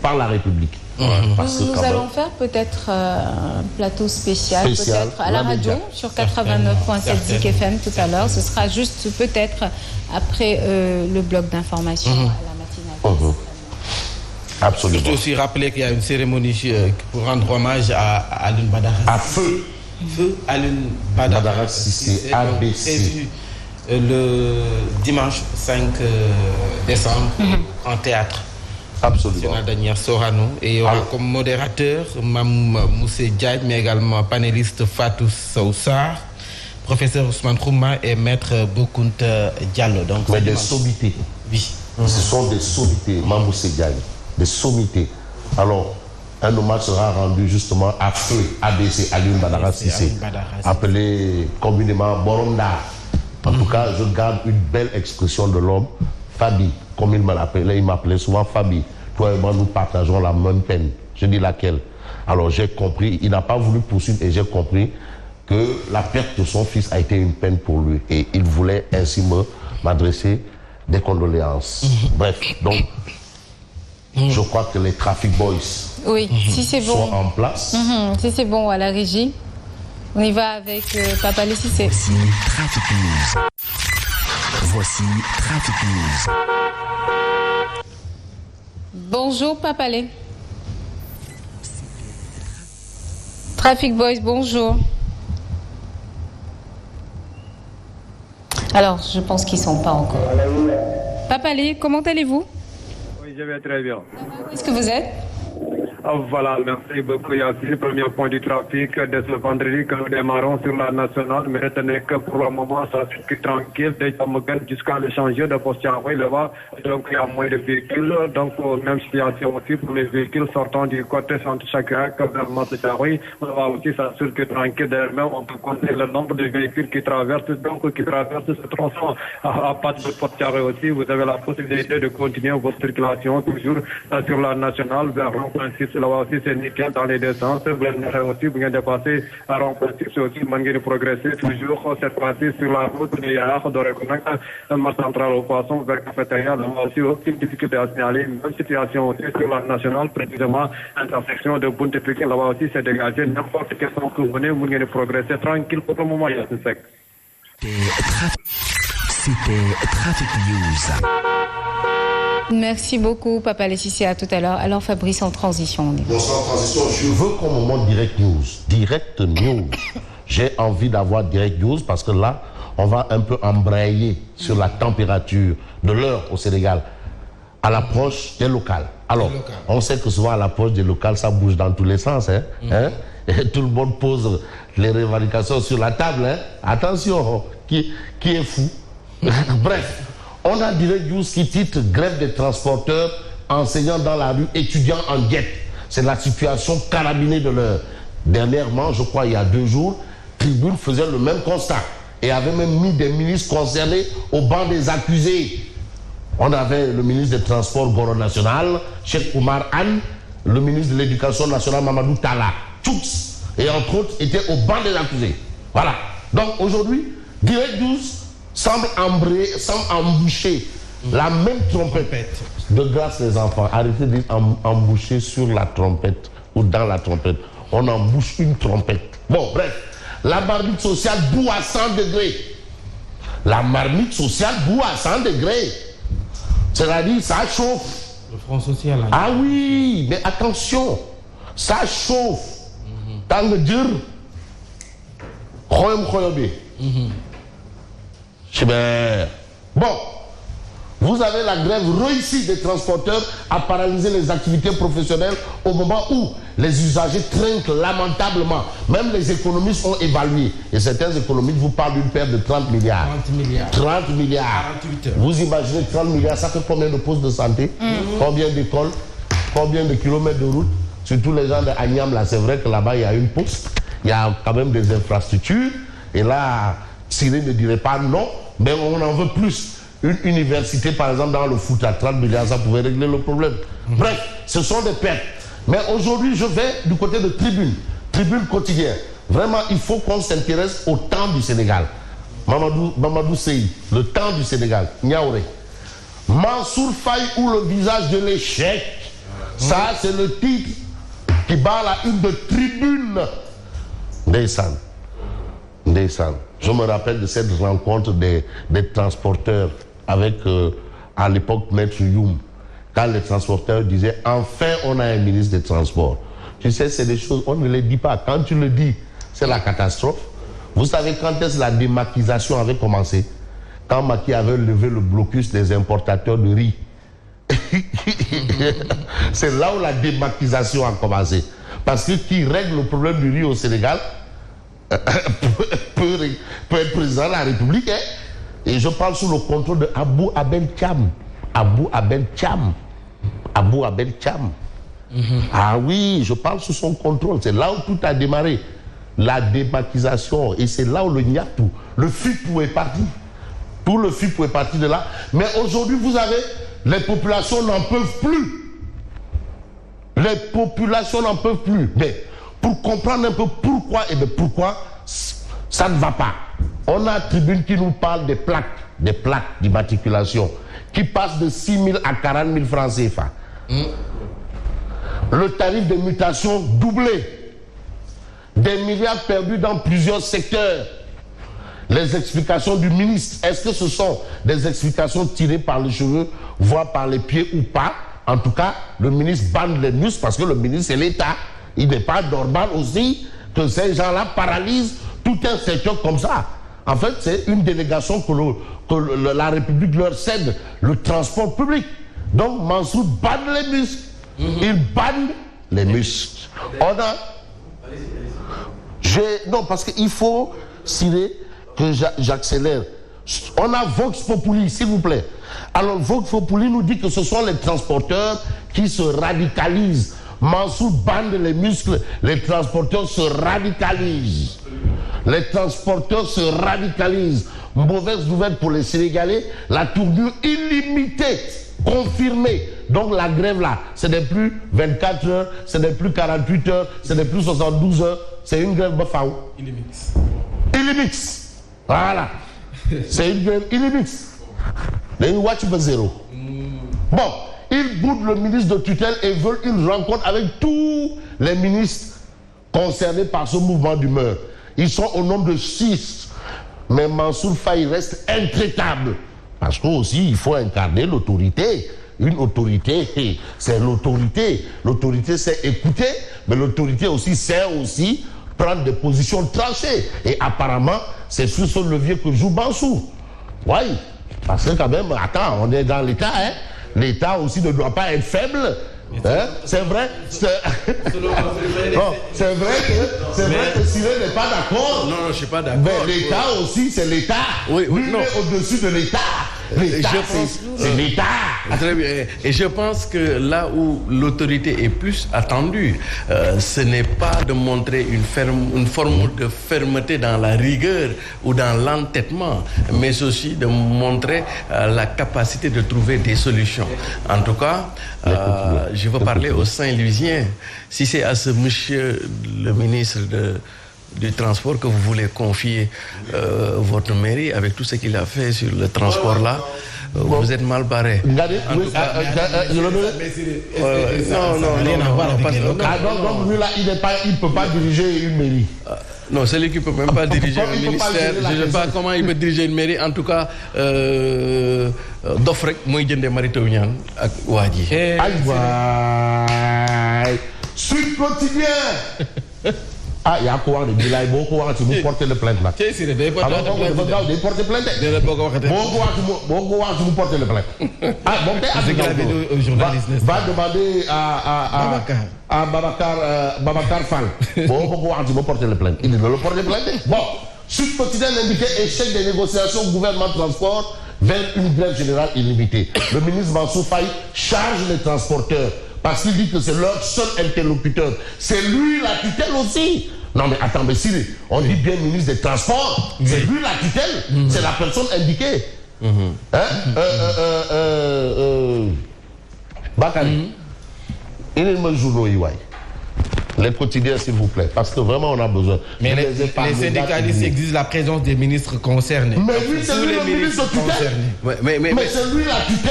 par la République. Parce Nous allons faire peut-être un plateau spécial peut-être à la radio sur 89.7 Zik FM tout à l'heure. Ce sera juste peut-être après le bloc d'information à la matinale. Absolument. Je peux aussi rappeler qu'il y a une cérémonie pour rendre hommage à Alioune Badara. À feu Alioune Badara Cissé, ABC. Le dimanche 5 décembre en théâtre. Absolument. Daniel Sorano. Et il y aura comme modérateur Mam Moussé Diagne, mais également panéliste Fatou Soussar, professeur Ousmane Khouma et maître Boukounta Diallo. Donc, mais des sommités. Oui. Ce sont des sommités, Mam Moussé Diagne. Des sommités. Alors, un hommage sera rendu justement à feu ABC Alioune Badara Cissé, appelé communément Boronda. En tout cas, je garde une belle expression de l'homme, Fabi, comme il m'appelait souvent Fabi. Toi et moi, nous partageons la même peine. Je dis laquelle. Alors j'ai compris, il n'a pas voulu poursuivre et j'ai compris que la perte de son fils a été une peine pour lui. Et il voulait ainsi m'adresser des condoléances. Bref, donc, je crois que les Traffic Boys si c'est bon, sont en place. Si c'est bon à la régie, on y va avec Papa Lé Cissé. Voici Traffic News. Voici Traffic News. Bonjour Papa Lé. Traffic Boys, bonjour. Alors, je pense qu'ils ne sont pas encore. Papa Lé, comment allez-vous? Oui, je vais très bien. Où est-ce que vous êtes? Voilà, merci beaucoup Yassine. Premier point du trafic de ce vendredi que nous démarrons sur la nationale. Mais retenez que pour le moment, ça circule tranquille. Déjà, jusqu'à l'échangeur de Postiaroy, là-bas. Donc, il y a moins de véhicules. Donc, même situation aussi pour les véhicules sortant du côté Centre-Chacrac vers Postiaroy. Là-bas aussi, ça circule tranquille. D'ailleurs, même, on peut compter le nombre de véhicules qui traversent ce tronçon à partir de Postiaroy aussi. Vous avez la possibilité de continuer votre circulation toujours sur la nationale vers Rond-Point 6. Là-bas aussi, c'est nickel dans les deux sens. Vous aussi, vous venez de passer à Rond-Point 6 aussi, vous venez de progresser toujours cette fois-ci sur la route de Yahar, de reconnaître un marché central au poisson vers Cafétéria. Là aussi, aucune difficulté à signaler. Même situation aussi sur la nationale, précisément, intersection de Bunte-Pékin. Là-bas aussi, c'est dégagé. N'importe quelle question que vous venez de progresser tranquille pour le moment, Yassine Seck. C'était Traffic News. Merci beaucoup, Papa Lé Cissé, à tout à l'heure. Alors, Fabrice, en transition. Bonsoir, en transition. Je veux qu'on me montre Direct News. Direct News. J'ai envie d'avoir Direct News parce que là, on va un peu embrayer sur la température de l'heure au Sénégal à l'approche des locales. Alors, on sait que souvent à l'approche des locales, ça bouge dans tous les sens. Et tout le monde pose les revendications sur la table. Attention, qui est fou? Bref. On a Direct News qui titre « Grève des transporteurs, enseignants dans la rue, étudiants en guette ». C'est la situation carabinée de l'heure. Dernièrement, je crois il y a 2 jours, Tribune faisait le même constat et avait même mis des ministres concernés au banc des accusés. On avait le ministre des Transports Goro National, Cheikh Oumar Anne, le ministre de l'Éducation nationale Mamadou Talla, tous, et entre autres étaient au banc des accusés. Voilà. Donc aujourd'hui, Direct News semble emboucher la même trompette. De grâce les enfants, arrêtez de dire emboucher sur la trompette ou dans la trompette. On embouche une trompette. Bon, bref, la marmite sociale bout à 100 degrés. La marmite sociale bout à 100 degrés. C'est-à-dire, ça chauffe. Le Front social. Ah oui, mais attention, ça chauffe. Tant de dire, bon, vous avez la grève réussie des transporteurs à paralyser les activités professionnelles au moment où les usagers trinquent lamentablement. Même les économistes ont évalué. Et certains économistes vous parlent d'une perte de 30 milliards. 30 milliards. 48 heures. Vous imaginez 30 milliards, ça fait combien de postes de santé? Combien d'écoles? Combien de kilomètres de route? Surtout les gens de Agnam, là, c'est vrai que là-bas, il y a une poste. Il y a quand même des infrastructures. Et là, Cyril ne dirait pas non, mais on en veut plus. Une université, par exemple, dans le foot à 30 milliards, ça pouvait régler le problème. Bref, ce sont des pertes. Mais aujourd'hui, je vais du côté de Tribune quotidien. Vraiment, il faut qu'on s'intéresse au temps du Sénégal. Mamadou Sey, le temps du Sénégal. Niaouré. Mansour Faye ou le visage de l'échec. Ça, c'est le titre qui bat la une de Tribune. Ndeysaan. Je me rappelle de cette rencontre des transporteurs avec, à l'époque, Maître Youm. Quand les transporteurs disaient « Enfin, on a un ministre des Transports ». Tu sais, c'est des choses, on ne les dit pas. Quand tu le dis, c'est la catastrophe. Vous savez quand est-ce que la démaquisation avait commencé? Quand Macky avait levé le blocus des importateurs de riz. C'est là où la démaquisation a commencé. Parce que qui règle le problème du riz au Sénégal peut être président de la République. Hein? Et je parle sous le contrôle de Abou Abel Cham. Ah oui, je parle sous son contrôle. C'est là où tout a démarré. La démaquisation. Et c'est là où le Niatou, le FIPO est parti. Tout le FIPO est parti de là. Mais aujourd'hui, vous avez, les populations n'en peuvent plus. Les populations n'en peuvent plus. Mais pour comprendre un peu pourquoi, et bien pourquoi ça ne va pas. On a une tribune qui nous parle des plaques d'immatriculation qui passent de 6 000 à 40 000 francs CFA. Le tarif de mutation doublé. Des milliards perdus dans plusieurs secteurs. Les explications du ministre, est-ce que ce sont des explications tirées par les cheveux, voire par les pieds ou pas? En tout cas, le ministre bande les muscles parce que le ministre c'est l'État. Il n'est pas normal aussi que ces gens-là paralysent tout un secteur comme ça. En fait, c'est une délégation que la République leur cède, le transport public. Donc, Mansour bande les muscles. Il bande les muscles. Non, parce qu'il faut, Cyril, que j'accélère. On a Vox Populi, s'il vous plaît. Alors, Vox Populi nous dit que ce sont les transporteurs qui se radicalisent. Mansour bande les muscles, les transporteurs se radicalisent. Les transporteurs se radicalisent. Mauvaise nouvelle pour les Sénégalais, la tournure illimitée, confirmée. Donc la grève là, ce n'est plus 24 heures, ce n'est plus 48 heures, ce n'est plus 72 heures, c'est une grève Bafaou. Illimix. Voilà. C'est une grève illimix. Les watch zéro. Bon, ils boudent le ministre de tutelle et veulent une rencontre avec tous les ministres concernés par ce mouvement d'humeur. Ils sont au nombre de 6. Mais Mansour Faye reste intraitable. Parce qu'aussi, il faut incarner l'autorité. Une autorité, c'est l'autorité. L'autorité, c'est écouter, mais l'autorité aussi, c'est aussi prendre des positions tranchées. Et apparemment, c'est sur ce levier que joue Mansour. Oui, parce que quand même, attends, on est dans l'État, hein. L'État aussi ne doit pas être faible. Hein? C'est vrai. C'est vrai que Cyril n'est pas d'accord. Non, je ne suis pas d'accord. Mais l'État aussi, c'est l'État. Oui, non. Au-dessus de l'État. L'État, c'est l'État. Très bien. Et je pense que là où l'autorité est plus attendue, ce n'est pas de montrer une forme de fermeté dans la rigueur ou dans l'entêtement, mais aussi de montrer la capacité de trouver des solutions. En tout cas, je veux parler aux Saint-Louisiens. Si c'est à ce monsieur, le ministre du transport, que vous voulez confier votre mairie avec tout ce qu'il a fait sur le transport là, vous êtes mal barré. Non, donc lui là, il ne peut pas diriger une mairie. Non, celui qui ne peut même pas diriger un ministère. Je ne sais pas comment il peut diriger une mairie. En tout cas, d'offre, moi, je suis Mary Teuw Niane ak Wadji. Aïe, Sud Quotidien. Ah, il y a quoi? Il y a beaucoup de gens qui portent le plainte là. C'est des Alors, on va porter plainte. Beaucoup de porter le plainte. Ah, bon, va demander à Babacar Fall. Beaucoup de gens porter le plainte. Il ne le porte plainte. Bon, Sud Quotidien indiquait échec des négociations gouvernement transport vers une grève générale illimitée. Le ministre Mansour Faye charge les transporteurs parce qu'il dit que c'est leur seul interlocuteur. C'est lui la tutelle aussi. Non mais attends, mais si on dit bien ministre des Transports, c'est lui la tutelle, c'est la personne indiquée. Bakary, il est le journaux Iwaï. Les quotidiens, s'il vous plaît, parce que vraiment on a besoin. Mais les syndicalistes exigent la présence des ministres concernés. Mais lui, c'est lui le ministre de tutelle. Mais c'est lui la tutelle.